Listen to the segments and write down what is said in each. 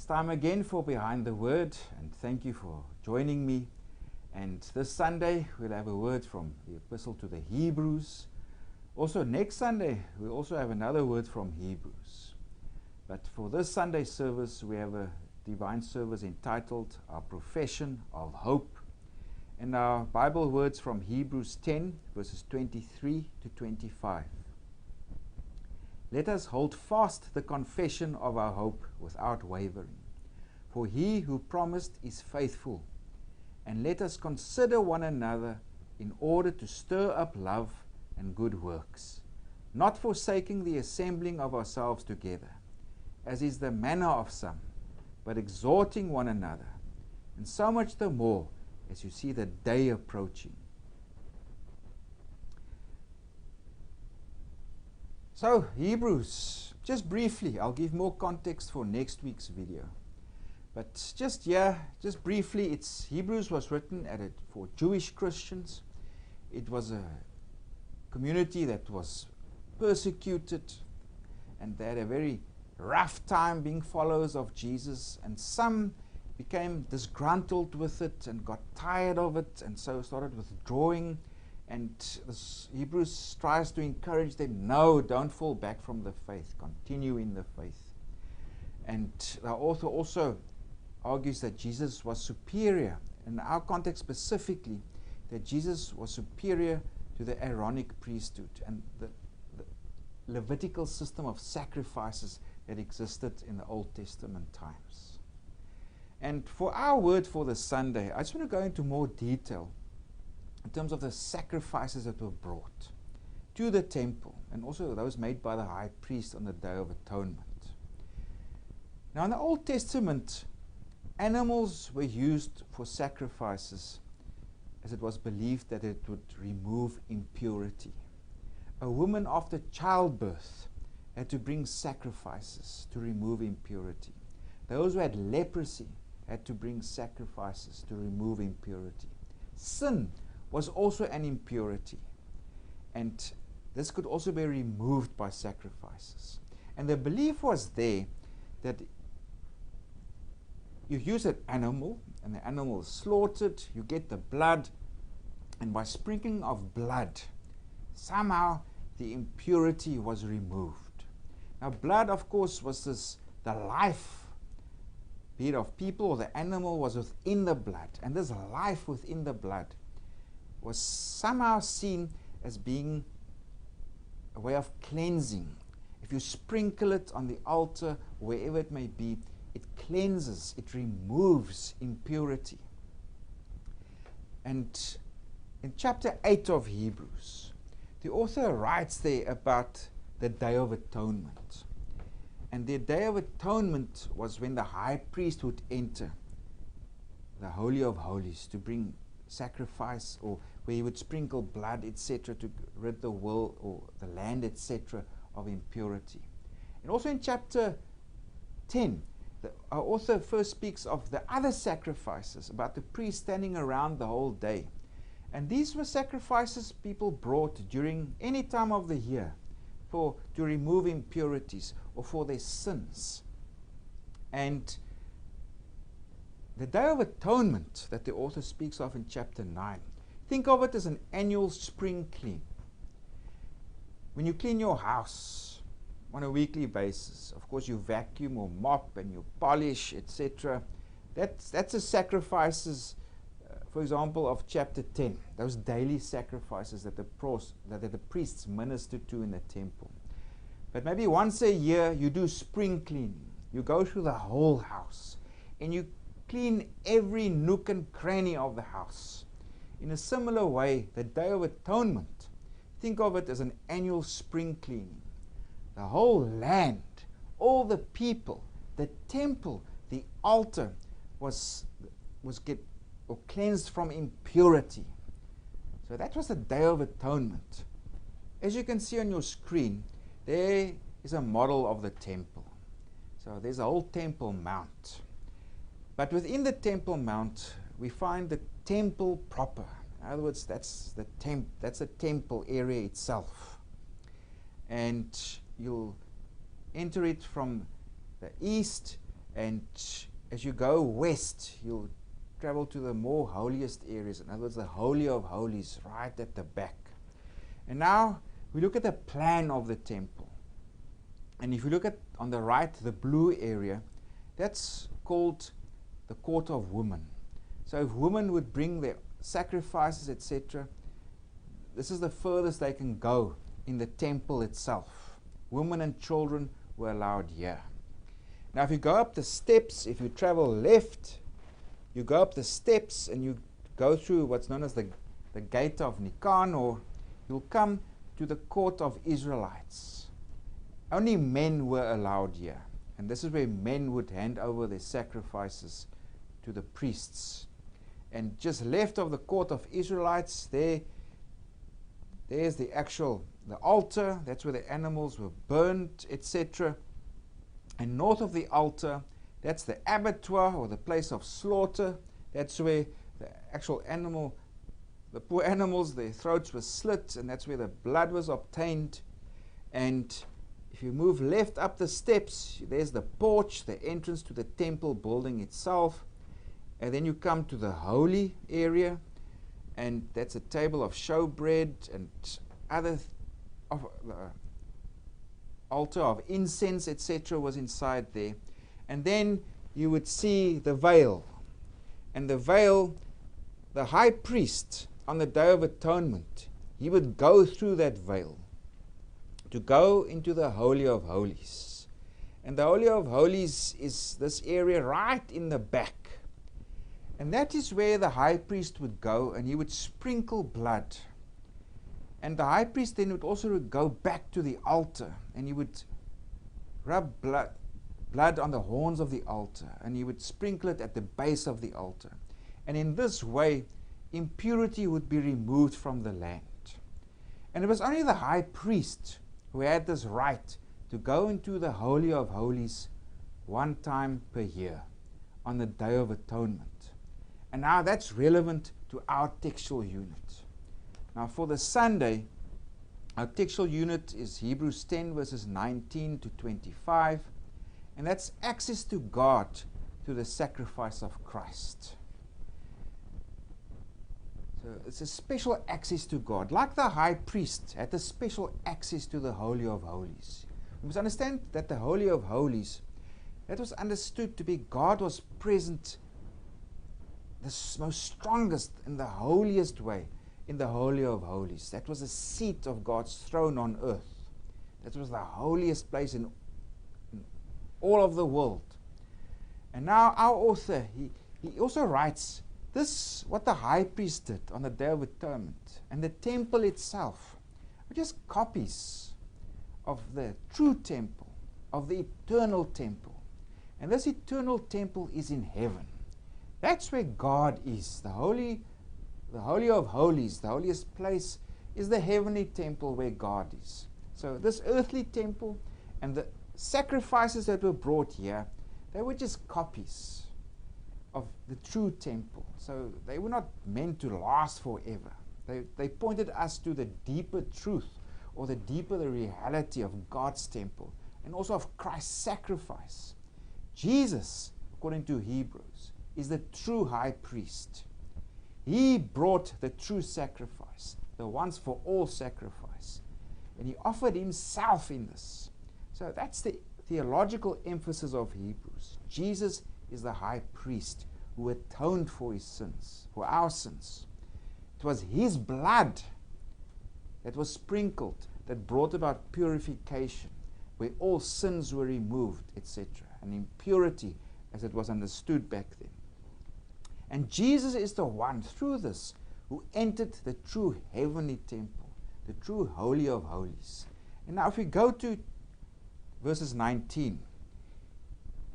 It's time again for Behind the Word, and thank you for joining me. And this Sunday we'll have a word from the Epistle to the Hebrews. Also next Sunday we'll also have another word from Hebrews. But for this Sunday service we have a divine service entitled Our Profession of Hope. And our Bible words from Hebrews 10 verses 23 to 25. Let us hold fast the confession of our hope without wavering. For he who promised is faithful. And let us consider one another in order to stir up love and good works, not forsaking the assembling of ourselves together, as is the manner of some, but exhorting one another, and so much the more as you see the day approaching. So, Hebrews, just briefly, I'll give more context for next week's video. But just briefly, Hebrews was written for Jewish Christians. It was a community that was persecuted, and they had a very rough time being followers of Jesus, and some became disgruntled with it and got tired of it, and so started withdrawing. And Hebrews tries to encourage them, no, don't fall back from the faith, continue in the faith. And the author also argues that Jesus was superior, in our context specifically, that Jesus was superior to the Aaronic priesthood and the Levitical system of sacrifices that existed in the Old Testament times. And for our word for this Sunday, I just want to go into more detail in terms of the sacrifices that were brought to the temple, and also those made by the high priest on the Day of Atonement. Now in the Old Testament, animals were used for sacrifices, as it was believed that it would remove impurity. A woman after childbirth had to bring sacrifices to remove impurity. Those who had leprosy had to bring sacrifices to remove impurity. Sin was also an impurity, and this could also be removed by sacrifices. And the belief was there that you use an animal, and the animal is slaughtered, you get the blood, and by sprinkling of blood, somehow the impurity was removed. Now blood, of course, was the life, be it of people or the animal, was within the blood, and this life within the blood was somehow seen as being a way of cleansing. If you sprinkle it on the altar, wherever it may be, it cleanses, it removes impurity. And in chapter 8 of Hebrews, the author writes there about the Day of Atonement. And the Day of Atonement was when the high priest would enter the Holy of Holies to bring sacrifice, or where he would sprinkle blood, etc., to rid the world or the land, etc., of impurity. And also in chapter 10, our author first speaks of the other sacrifices, about the priest standing around the whole day. And these were sacrifices people brought during any time of the year to remove impurities or for their sins. And the Day of Atonement that the author speaks of in chapter 9, think of it as an annual spring clean. When you clean your house on a weekly basis, of course you vacuum or mop and you polish, etc. That's the sacrifices, for example, of chapter 10, those daily sacrifices that the priests ministered to in the temple. But maybe once a year you do spring cleaning. You go through the whole house and you clean every nook and cranny of the house. In a similar way, the Day of Atonement, think of it as an annual spring cleaning. The whole land, all the people, the temple, the altar was cleansed from impurity. So that was the Day of Atonement. As you can see on your screen, there is a model of the temple. So there's a whole Temple Mount. But within the Temple Mount, we find the temple proper. In other words, that's the temple area itself. And you'll enter it from the east, And as you go west, you'll travel to the more holiest areas. In other words, the Holy of Holies, right at the back. And now we look at the plan of the temple. And if you look at on the right, the blue area, that's called the court of women. So if women would bring their sacrifices, etc., this is the furthest they can go in the temple itself. Women and children were allowed here. Now if you go up the steps, if you travel left, you go up the steps and you go through what's known as the gate of Nikan, or you'll come to the court of Israelites. Only men were allowed here. And this is where men would hand over their sacrifices to the priests. And just left of the court of Israelites, there's the altar. That's where the animals were burnt, etc. And north of the altar, that's the abattoir, or the place of slaughter. That's where the actual animal, the poor animals, their throats were slit, and that's where the blood was obtained. And if you move left up the steps, there's the porch, the entrance to the temple building itself. And then you come to the holy area, and that's a table of showbread and other altar of incense, etc. was inside there. And then you would see the veil. And the veil, the high priest on the Day of Atonement, he would go through that veil to go into the Holy of Holies. And the Holy of Holies is this area right in the back. And that is where the high priest would go, and he would sprinkle blood. And the high priest then would also go back to the altar, and he would rub blood on the horns of the altar, and he would sprinkle it at the base of the altar. And in this way, impurity would be removed from the land. And it was only the high priest who had this right to go into the Holy of Holies one time per year on the Day of Atonement. And now that's relevant to our textual unit. Now for the Sunday, our textual unit is Hebrews 10 verses 19 to 25. And that's access to God through the sacrifice of Christ. So it's a special access to God. Like the high priest had a special access to the Holy of Holies. We must understand that the Holy of Holies, that was understood to be God was present the most strongest and the holiest way in the Holy of Holies. That was the seat of God's throne on earth. That was the holiest place in all of the world. And now our author, he also writes this, what the high priest did on the Day of Atonement, and the temple itself are just copies of the true temple, of the eternal temple. And this eternal temple is in heaven. That's where God is. The Holy of Holies, the holiest place, is the heavenly temple where God is. So this earthly temple and the sacrifices that were brought here, they were just copies of the true temple. So they were not meant to last forever. They pointed us to the deeper truth, or the deeper the reality of God's temple, and also of Christ's sacrifice. Jesus, according to Hebrews, is the true high priest. He brought the true sacrifice, the once for all sacrifice, and he offered himself in this. So that's the theological emphasis of Hebrews. Jesus is the high priest who atoned for his sins, for our sins. It was his blood that was sprinkled that brought about purification, where all sins were removed, etc., and impurity as it was understood back then. And Jesus is the one, through this, who entered the true heavenly temple, the true Holy of Holies. And now if we go to verses 19,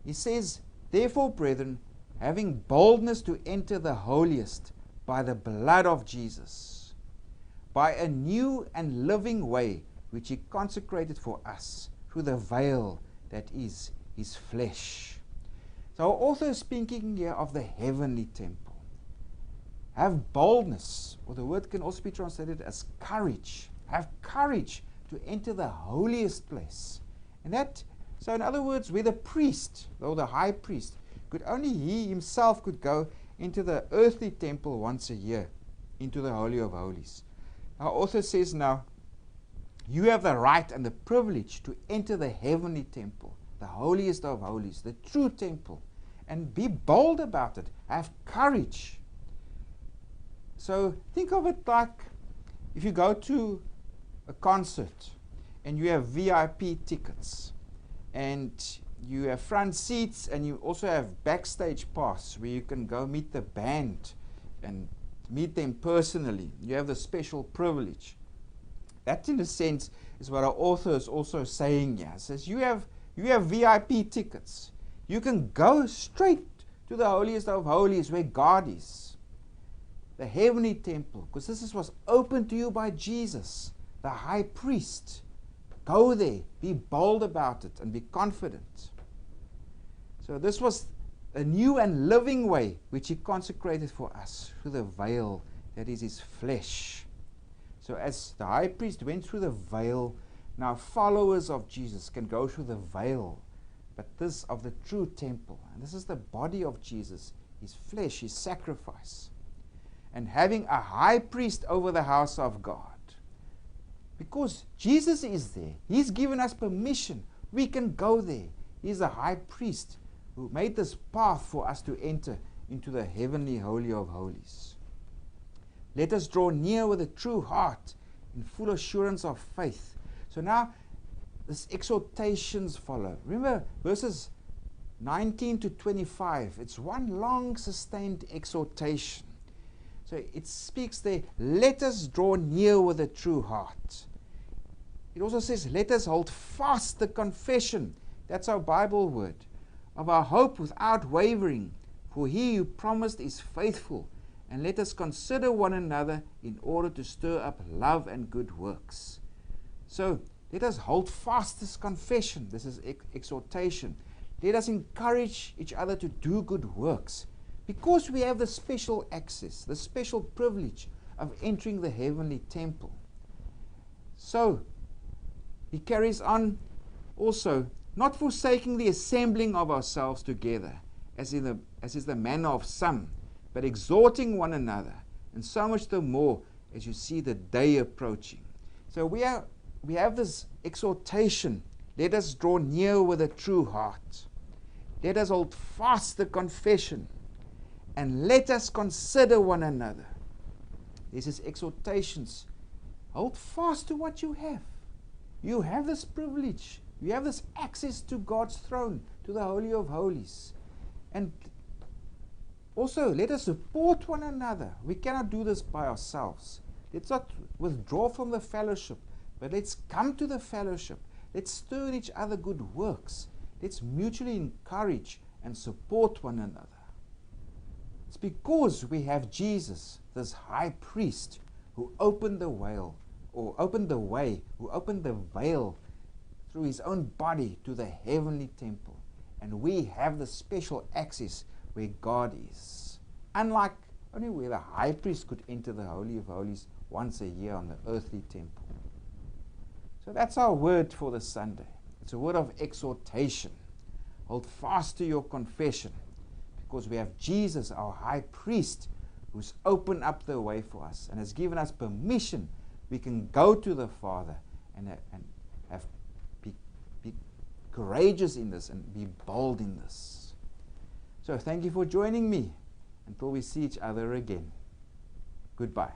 he says, "Therefore, brethren, having boldness to enter the holiest by the blood of Jesus, by a new and living way which he consecrated for us through the veil that is his flesh." So our author is speaking here of the heavenly temple. Have boldness, or the word can also be translated as courage. Have courage to enter the holiest place. And that So in other words, where the priest, or the high priest, only he himself could go into the earthly temple once a year, into the Holy of Holies. Our author says now, you have the right and the privilege to enter the heavenly temple, the holiest of holies, the true temple, and be bold about it. Have courage. So think of it like if you go to a concert and you have VIP tickets and you have front seats and you also have backstage pass where you can go meet the band and meet them personally. You have the special privilege. That, in a sense, is what our author is also saying here. It says you have VIP tickets. You can go straight to the holiest of holies where God is, the heavenly temple, because this was opened to you by Jesus, the high priest. Go there, be bold about it, and be confident. So this was a new and living way which he consecrated for us through the veil that is his flesh. So as the high priest went through the veil, now followers of Jesus can go through the veil, but this of the true temple. And this is the body of Jesus, his flesh, his sacrifice. And having a high priest over the house of God. Because Jesus is there. He's given us permission. We can go there. He's a high priest who made this path for us to enter into the heavenly Holy of Holies. Let us draw near with a true heart in full assurance of faith. So now, these exhortations follow. Remember, verses 19 to 25. It's one long sustained exhortation. So it speaks there, let us draw near with a true heart. It also says, let us hold fast the confession. That's our Bible word. Of our hope without wavering. For he who promised is faithful. And let us consider one another in order to stir up love and good works. So let us hold fast this confession. This is exhortation. Let us encourage each other to do good works. Because we have the special access, the special privilege of entering the heavenly temple. So, he carries on also, not forsaking the assembling of ourselves together, as is the manner of some, but exhorting one another, and so much the more as you see the day approaching. So we have this exhortation, let us draw near with a true heart. Let us hold fast the confession. And let us consider one another. This is exhortations. Hold fast to what you have. You have this privilege. You have this access to God's throne, to the Holy of Holies. And also, let us support one another. We cannot do this by ourselves. Let's not withdraw from the fellowship, but let's come to the fellowship. Let's stir in each other good works. Let's mutually encourage and support one another. It's because we have Jesus, this high priest, who opened the veil, who opened the veil through his own body to the heavenly temple. And we have the special access where God is. Unlike only where the high priest could enter the Holy of Holies once a year on the earthly temple. So that's our word for this Sunday. It's a word of exhortation. Hold fast to your confession. Because we have Jesus, our high priest, who's opened up the way for us and has given us permission. We can go to the Father and be courageous in this and be bold in this. So thank you for joining me. Until we see each other again. Goodbye.